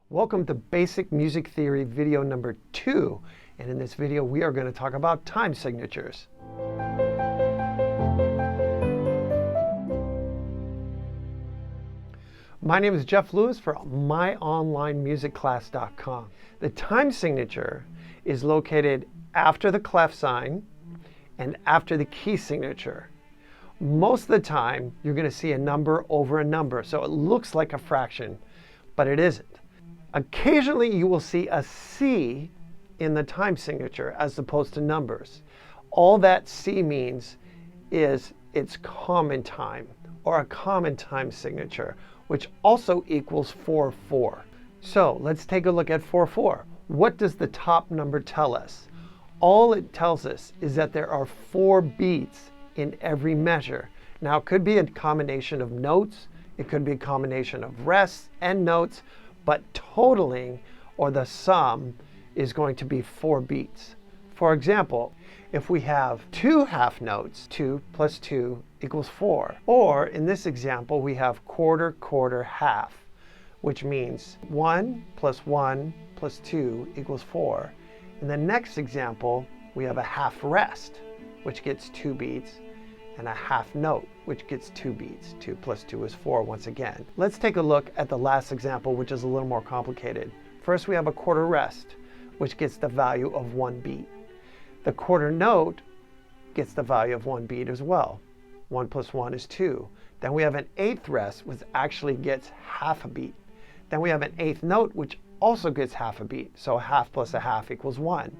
Welcome to Basic Music Theory video number 2, and in this video we are going to talk about time signatures. My name is Jeff Lewis for myonlinemusicclass.com. The time signature is located after the clef sign and after the key signature. Most of the time you're going to see a number over a number, so it looks like a fraction, but it isn't. Occasionally you will see a C in the time signature as opposed to numbers. All that C means is it's common time, or a common time signature, which also equals 4/4. So let's take a look at 4/4. What does the top number tell us? All it tells us is that there are 4 beats in every measure. Now it could be a combination of notes, it could be a combination of rests and notes, but totaling, or the sum, is going to be 4 beats. For example, if we have 2 half notes, 2 plus 2 equals 4. Or in this example, we have quarter, quarter, half, which means 1 plus 1 plus 2 equals 4. In the next example, we have a half rest, which gets 2 beats, and a half note, which gets 2 beats. 2 plus 2 is 4 once again. Let's take a look at the last example, which is a little more complicated. First, we have a quarter rest, which gets the value of 1 beat. The quarter note gets the value of 1 beat as well. 1 plus 1 is 2. Then we have an eighth rest, which actually gets half a beat. Then we have an eighth note, which also gets half a beat. So a half plus a half equals 1.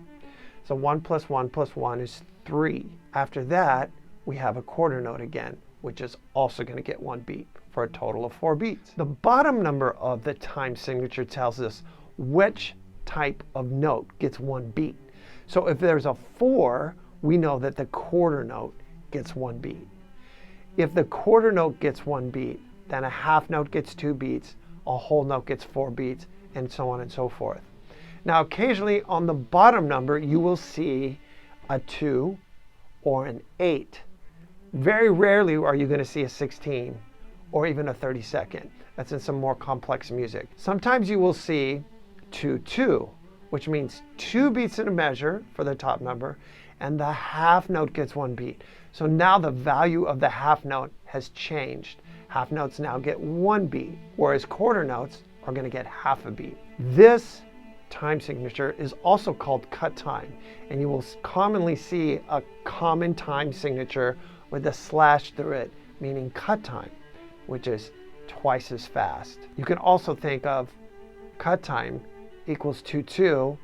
So 1 plus 1 plus 1 is 3. After that, we have a quarter note again, which is also going to get 1 beat for a total of 4 beats. The bottom number of the time signature tells us which type of note gets 1 beat. So if there's a 4, we know that the quarter note gets 1 beat. If the quarter note gets 1 beat, then a half note gets 2 beats, a whole note gets 4 beats, and so on and so forth. Now occasionally on the bottom number you will see a 2 or an 8. Very rarely are you going to see a 16 or even a 32nd. That's in some more complex music. Sometimes you will see 2/2, which means 2 beats in a measure for the top number, and the half note gets 1 beat. So now the value of the half note has changed. Half notes now get 1 beat, whereas quarter notes are going to get half a beat. This time signature is also called cut time, and you will commonly see a common time signature with a slash through it, meaning cut time, which is twice as fast. You can also think of cut time equals 2/2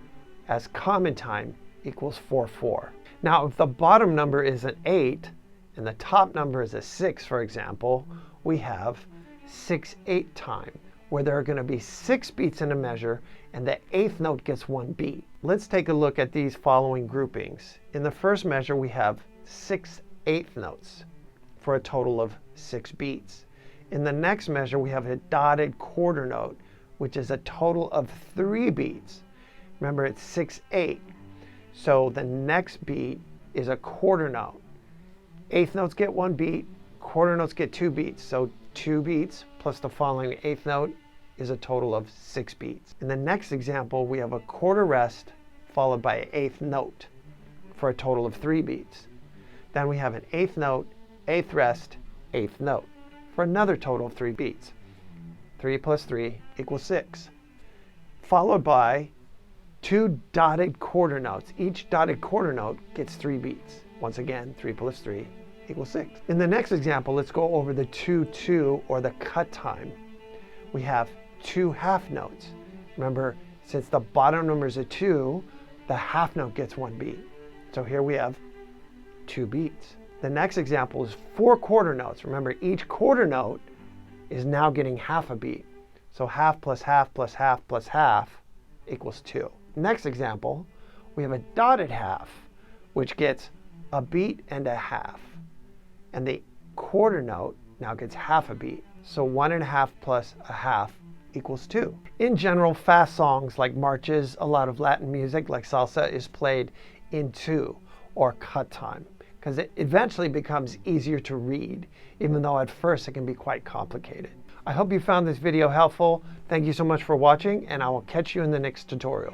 as common time equals 4/4. Now, if the bottom number is an 8 and the top number is a 6, for example, we have 6/8 time, where there are going to be 6 beats in a measure and the 8th note gets 1 beat. Let's take a look at these following groupings. In the first measure, we have 6/8 notes for a total of 6 beats. In the next measure, we have a dotted quarter note, which is a total of 3 beats. Remember, it's 6/8. So the next beat is a quarter note. 8th notes get 1 beat, quarter notes get 2 beats. So 2 beats plus the following 8th note is a total of 6 beats. In the next example, we have a quarter rest followed by an 8th note for a total of 3 beats. Then we have an 8th note, 8th rest, 8th note for another total of 3 beats. 3 plus 3 equals 6. Followed by 2 dotted quarter notes. Each dotted quarter note gets 3 beats. Once again, 3 plus 3 equals 6. In the next example, let's go over the 2/2 or the cut time. We have 2 half notes. Remember, since the bottom number is a 2, the half note gets 1 beat. So here we have 2 beats. The next example is 4 quarter notes. Remember, each quarter note is now getting half a beat. So half plus half plus half plus half equals 2. Next example, we have a dotted half, which gets a beat and a half. And the quarter note now gets half a beat. So 1.5 plus a half equals 2. In general, fast songs like marches, a lot of Latin music like salsa is played in 2 or cut time, because it eventually becomes easier to read, even though at first it can be quite complicated. I hope you found this video helpful. Thank you so much for watching, and I will catch you in the next tutorial.